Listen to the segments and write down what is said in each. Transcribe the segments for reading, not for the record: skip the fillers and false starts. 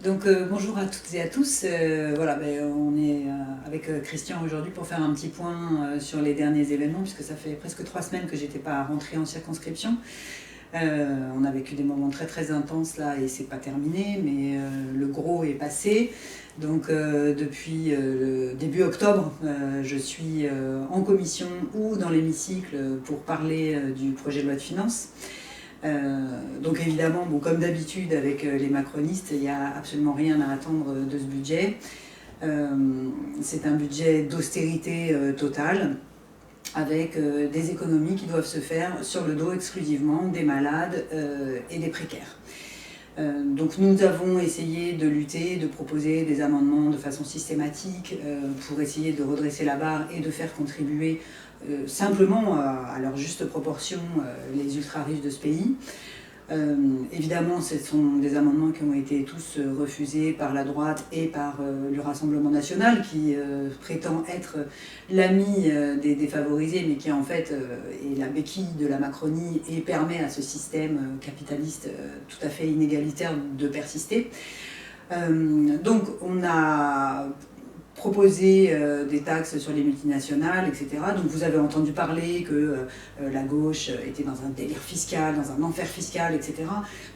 Donc bonjour à toutes et à tous. On est avec Christian aujourd'hui pour faire un petit point sur les derniers événements, puisque ça fait presque 3 semaines que j'étais pas rentrée en circonscription. On a vécu des moments très très intenses là et c'est pas terminé, mais le gros est passé. Donc depuis le début octobre, je suis en commission ou dans l'hémicycle pour parler du projet de loi de finances. Donc évidemment, bon, comme d'habitude avec les macronistes, il n'y a absolument rien à attendre de ce budget. C'est un budget d'austérité totale, avec des économies qui doivent se faire sur le dos exclusivement des malades et des précaires. Donc nous avons essayé de lutter, de proposer des amendements de façon systématique pour essayer de redresser la barre et de faire contribuer simplement à leur juste proportion les ultra-riches de ce pays. Évidemment, ce sont des amendements qui ont été tous refusés par la droite et par le Rassemblement national, qui prétend être l'ami des défavorisés, mais qui en fait est la béquille de la Macronie et permet à ce système capitaliste tout à fait inégalitaire de persister. Donc on a proposer des taxes sur les multinationales, etc. Donc vous avez entendu parler que la gauche était dans un délire fiscal, dans un enfer fiscal, etc.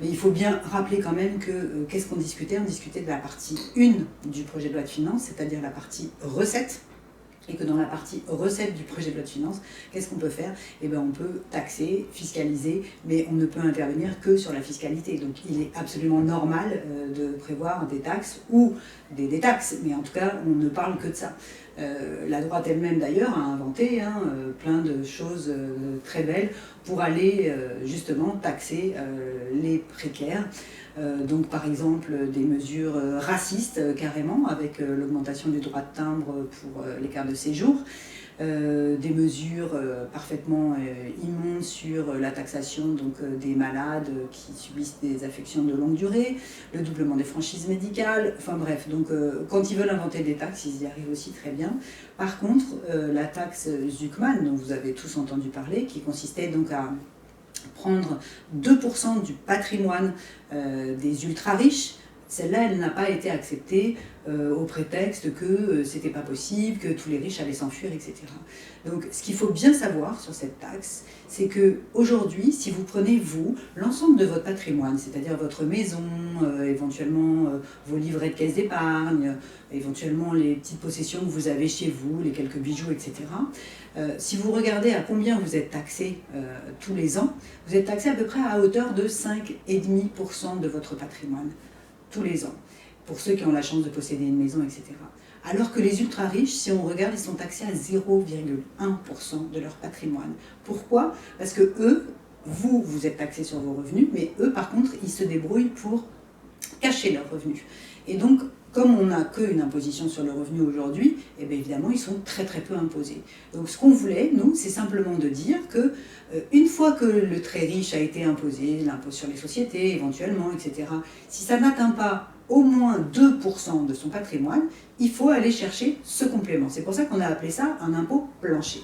Mais il faut bien rappeler quand même que qu'est-ce qu'on discutait? On discutait de la partie 1 du projet de loi de finances, c'est-à-dire la partie recettes. Et que dans la partie recettes du projet de loi de finances, qu'est-ce qu'on peut faire? Eh bien, on peut taxer, fiscaliser, mais on ne peut intervenir que sur la fiscalité. Donc il est absolument normal de prévoir des taxes ou des détaxes, mais en tout cas, on ne parle que de ça. La droite elle-même d'ailleurs a inventé plein de choses très belles pour aller justement taxer les précaires. Donc par exemple des mesures racistes carrément, avec l'augmentation du droit de timbre pour les cartes de séjour, des mesures parfaitement immondes sur la taxation donc, des malades qui subissent des affections de longue durée, le doublement des franchises médicales, enfin bref, donc quand ils veulent inventer des taxes, ils y arrivent aussi très bien. Par contre, la taxe Zuckman, dont vous avez tous entendu parler, qui consistait donc à prendre 2% du patrimoine des ultra-riches, celle-là, elle n'a pas été acceptée au prétexte que c'était pas possible, que tous les riches allaient s'enfuir, etc. Donc, ce qu'il faut bien savoir sur cette taxe, c'est que aujourd'hui, si vous prenez, vous, l'ensemble de votre patrimoine, c'est-à-dire votre maison, éventuellement vos livrets de caisse d'épargne, éventuellement les petites possessions que vous avez chez vous, les quelques bijoux, etc., si vous regardez à combien vous êtes taxé tous les ans, vous êtes taxé à peu près à hauteur de 5,5% de votre patrimoine, tous les ans, pour ceux qui ont la chance de posséder une maison, etc. Alors que les ultra-riches, si on regarde, ils sont taxés à 0,1% de leur patrimoine. Pourquoi? Parce que eux, vous êtes taxés sur vos revenus, mais eux, par contre, ils se débrouillent pour cacher leurs revenus. Et donc, comme on n'a qu'une imposition sur le revenu aujourd'hui, eh bien évidemment, ils sont très très peu imposés. Donc ce qu'on voulait, nous, c'est simplement de dire que une fois que le très riche a été imposé, l'impôt sur les sociétés éventuellement, etc., si ça n'atteint pas au moins 2% de son patrimoine, il faut aller chercher ce complément. C'est pour ça qu'on a appelé ça un impôt plancher.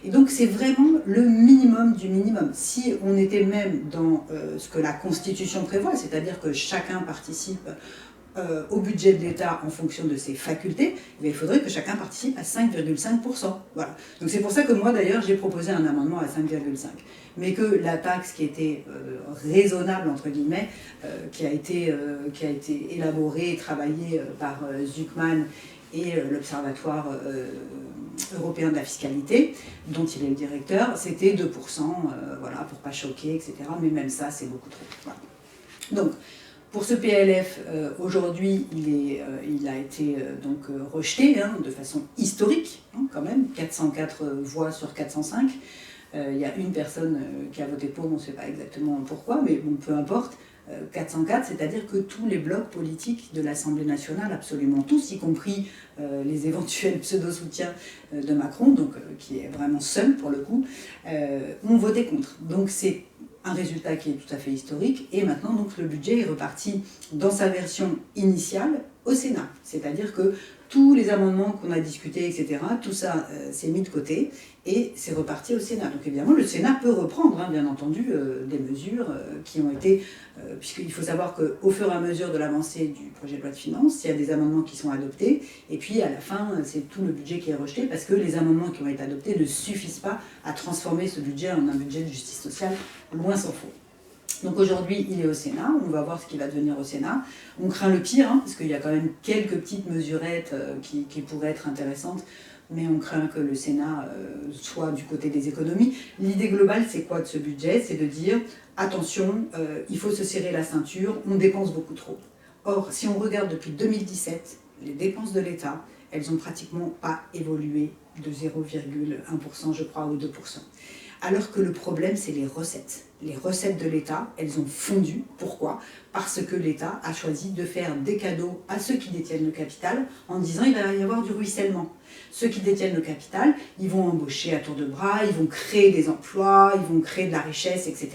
Et donc c'est vraiment le minimum du minimum. Si on était même dans ce que la Constitution prévoit, c'est-à-dire que chacun participe au budget de l'État en fonction de ses facultés, eh il faudrait que chacun participe à 5,5%. Voilà. Donc c'est pour ça que moi d'ailleurs j'ai proposé un amendement à 5,5%. Mais que la taxe qui était raisonnable, entre guillemets, qui a été élaborée et travaillée par Zuckman et l'Observatoire européen de la fiscalité, dont il est le directeur, c'était 2%, voilà, pour pas choquer, etc. Mais même ça, c'est beaucoup trop. Voilà. Donc, pour ce PLF, aujourd'hui, il a été donc rejeté de façon historique, quand même, 404 voix sur 405. Il y a une personne qui a voté pour, on ne sait pas exactement pourquoi, mais bon, peu importe. 404, c'est-à-dire que tous les blocs politiques de l'Assemblée nationale, absolument tous, y compris les éventuels pseudo-soutiens de Macron, donc qui est vraiment seul pour le coup, ont voté contre. Donc c'est un résultat qui est tout à fait historique, et maintenant donc le budget est reparti dans sa version initiale au Sénat, c'est-à-dire que tous les amendements qu'on a discutés, etc., tout ça s'est mis de côté et c'est reparti au Sénat. Donc évidemment, le Sénat peut reprendre, hein, bien entendu, des mesures qui ont été... puisqu'il faut savoir qu'au fur et à mesure de l'avancée du projet de loi de finances, il y a des amendements qui sont adoptés et puis à la fin, c'est tout le budget qui est rejeté parce que les amendements qui ont été adoptés ne suffisent pas à transformer ce budget en un budget de justice sociale, loin s'en faut. Donc aujourd'hui, il est au Sénat, on va voir ce qui va devenir au Sénat. On craint le pire, hein, parce qu'il y a quand même quelques petites mesurettes qui pourraient être intéressantes, mais on craint que le Sénat soit du côté des économies. L'idée globale, c'est quoi de ce budget? C'est de dire, attention, il faut se serrer la ceinture, on dépense beaucoup trop. Or, si on regarde depuis 2017, les dépenses de l'État, elles n'ont pratiquement pas évolué de 0,1%, je crois, ou 2%. Alors que le problème, c'est les recettes. Les recettes de l'État, elles ont fondu. Pourquoi? Parce que l'État a choisi de faire des cadeaux à ceux qui détiennent le capital en disant qu'il va y avoir du ruissellement. Ceux qui détiennent le capital, ils vont embaucher à tour de bras, ils vont créer des emplois, ils vont créer de la richesse, etc.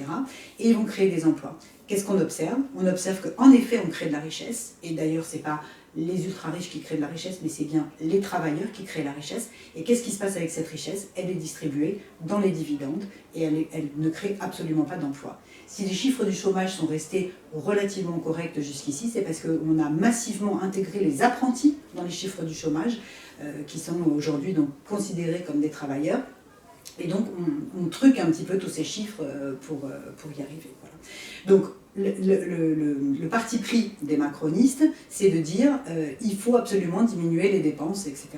Et ils vont créer des emplois. Qu'est-ce qu'on observe? On observe qu'en effet, on crée de la richesse. Et d'ailleurs, ce n'est pas les ultra-riches qui créent de la richesse, mais c'est bien les travailleurs qui créent la richesse. Et qu'est-ce qui se passe avec cette richesse? Elle est distribuée dans les dividendes et elle ne crée absolument pas d'emploi. Si les chiffres du chômage sont restés relativement corrects jusqu'ici, c'est parce qu'on a massivement intégré les apprentis dans les chiffres du chômage, qui sont aujourd'hui donc considérés comme des travailleurs. Et donc on truque un petit peu tous ces chiffres pour y arriver. Voilà. Donc le parti pris des macronistes, c'est de dire il faut absolument diminuer les dépenses, etc.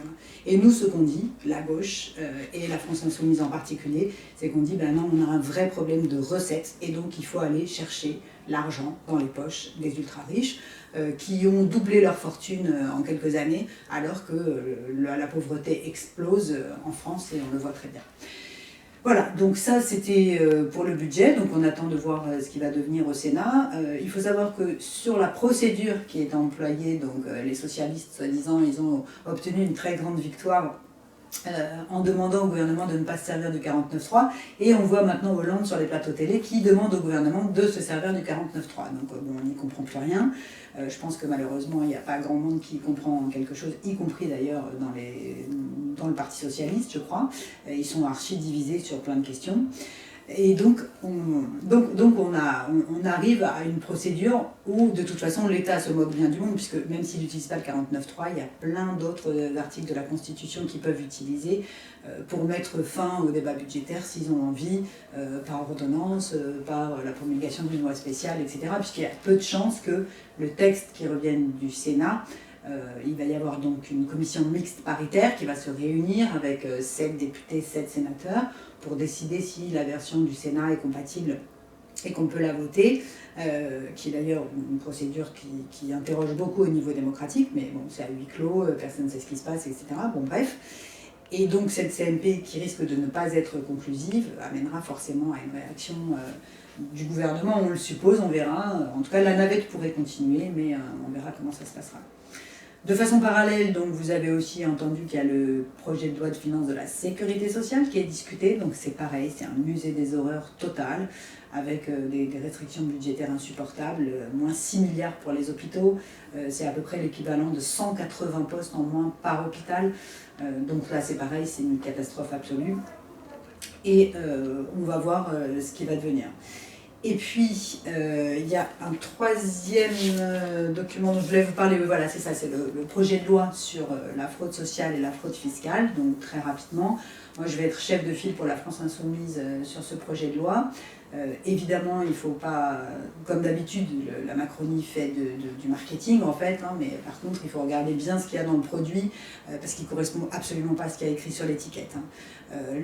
Et nous, ce qu'on dit, la gauche et la France Insoumise en particulier, c'est qu'on dit ben non, on a un vrai problème de recettes et donc il faut aller chercher l'argent dans les poches des ultra-riches qui ont doublé leur fortune en quelques années alors que la pauvreté explose en France et on le voit très bien. Voilà, donc ça c'était pour le budget, donc on attend de voir ce qui va devenir au Sénat. Il faut savoir que sur la procédure qui est employée, donc les socialistes, soi-disant, ils ont obtenu une très grande victoire en demandant au gouvernement de ne pas se servir du 49.3, et on voit maintenant Hollande sur les plateaux télé qui demande au gouvernement de se servir du 49.3. Donc bon, on n'y comprend plus rien. Je pense que malheureusement il n'y a pas grand monde qui comprend quelque chose, y compris d'ailleurs dans le Parti Socialiste, je crois. Ils sont archi divisés sur plein de questions. Et donc on arrive à une procédure où de toute façon l'État se moque bien du monde, puisque même s'il n'utilise pas le 49.3, il y a plein d'autres articles de la Constitution qu'ils peuvent utiliser pour mettre fin au débat budgétaire s'ils ont envie, par ordonnance, par la promulgation d'une loi spéciale, etc. Puisqu'il y a peu de chances que le texte qui revienne du Sénat, il va y avoir donc une commission mixte paritaire qui va se réunir avec 7 députés, 7 sénateurs pour décider si la version du Sénat est compatible et qu'on peut la voter, qui est d'ailleurs une procédure qui interroge beaucoup au niveau démocratique, mais bon, c'est à huis clos, personne ne sait ce qui se passe, etc. Bon, bref. Et donc cette CMP qui risque de ne pas être conclusive amènera forcément à une réaction du gouvernement, on le suppose, on verra. En tout cas, la navette pourrait continuer, mais on verra comment ça se passera. De façon parallèle, donc, vous avez aussi entendu qu'il y a le projet de loi de finances de la sécurité sociale qui est discuté. Donc c'est pareil, c'est un musée des horreurs total, avec des restrictions budgétaires insupportables, moins 6 milliards pour les hôpitaux, c'est à peu près l'équivalent de 180 postes en moins par hôpital. Donc là c'est pareil, c'est une catastrophe absolue. Et on va voir ce qui va devenir. Et puis, il y a un troisième document dont je voulais vous parler, voilà, c'est ça, c'est le projet de loi sur la fraude sociale et la fraude fiscale, donc très rapidement. Moi, je vais être chef de file pour la France Insoumise sur ce projet de loi. Évidemment, il ne faut pas, comme d'habitude, la Macronie fait du marketing en fait, hein, mais par contre, il faut regarder bien ce qu'il y a dans le produit, parce qu'il ne correspond absolument pas à ce qu'il y a écrit sur l'étiquette. Hein.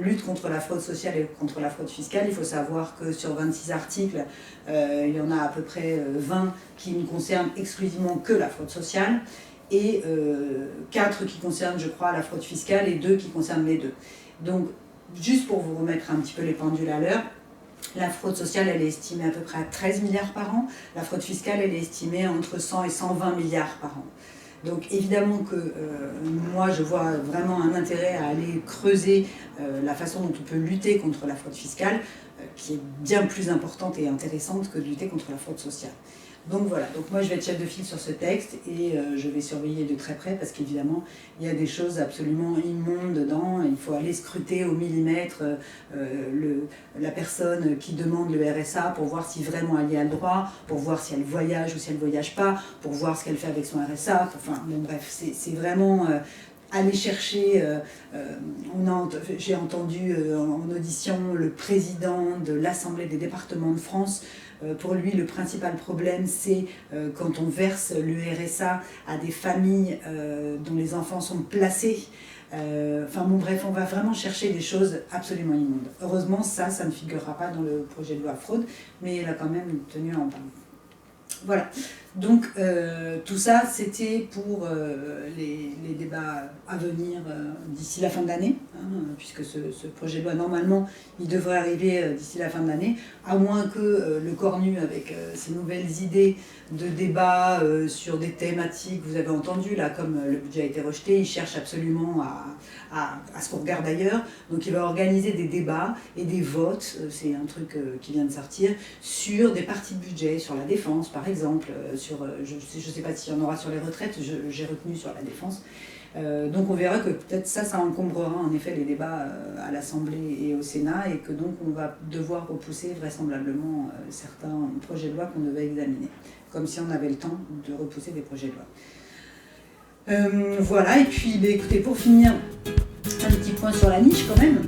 Lutte contre la fraude sociale et contre la fraude fiscale, il faut savoir que sur 26 articles, il y en a à peu près 20 qui ne concernent exclusivement que la fraude sociale, et 4 qui concernent, je crois, la fraude fiscale, et 2 qui concernent les deux. Donc, juste pour vous remettre un petit peu les pendules à l'heure, la fraude sociale, elle est estimée à peu près à 13 milliards par an. La fraude fiscale, elle est estimée entre 100 et 120 milliards par an. Donc évidemment que moi, je vois vraiment un intérêt à aller creuser la façon dont on peut lutter contre la fraude fiscale, qui est bien plus importante et intéressante que de lutter contre la fraude sociale. Donc voilà, donc moi je vais être chef de file sur ce texte et je vais surveiller de très près parce qu'évidemment il y a des choses absolument immondes dedans. Il faut aller scruter au millimètre la personne qui demande le RSA pour voir si vraiment elle y a le droit, pour voir si elle voyage ou si elle ne voyage pas, pour voir ce qu'elle fait avec son RSA. Enfin bon bref, c'est vraiment... aller chercher, j'ai entendu en audition le président de l'Assemblée des départements de France. Pour lui, le principal problème, c'est quand on verse le RSA à des familles dont les enfants sont placés. Enfin bon, bref, on va vraiment chercher des choses absolument immondes. Heureusement, ça ne figurera pas dans le projet de loi fraude, mais il a quand même tenu à en parler. Voilà, donc tout ça c'était pour les débats à venir d'ici la fin de l'année, hein, puisque ce projet de loi normalement il devrait arriver d'ici la fin de l'année, à moins que le Cornu avec ses nouvelles idées de débat sur des thématiques, vous avez entendu là, comme le budget a été rejeté, il cherche absolument à ce qu'on regarde ailleurs, donc il va organiser des débats et des votes, c'est un truc qui vient de sortir, sur des parties de budget, sur la défense par exemple, je ne sais pas s'il y en aura sur les retraites, j'ai retenu sur la défense. Donc on verra que peut-être ça encombrera en effet les débats à l'Assemblée et au Sénat et que donc on va devoir repousser vraisemblablement certains projets de loi qu'on devait examiner, comme si on avait le temps de repousser des projets de loi. Voilà, et puis écoutez, pour finir, un petit point sur la niche quand même.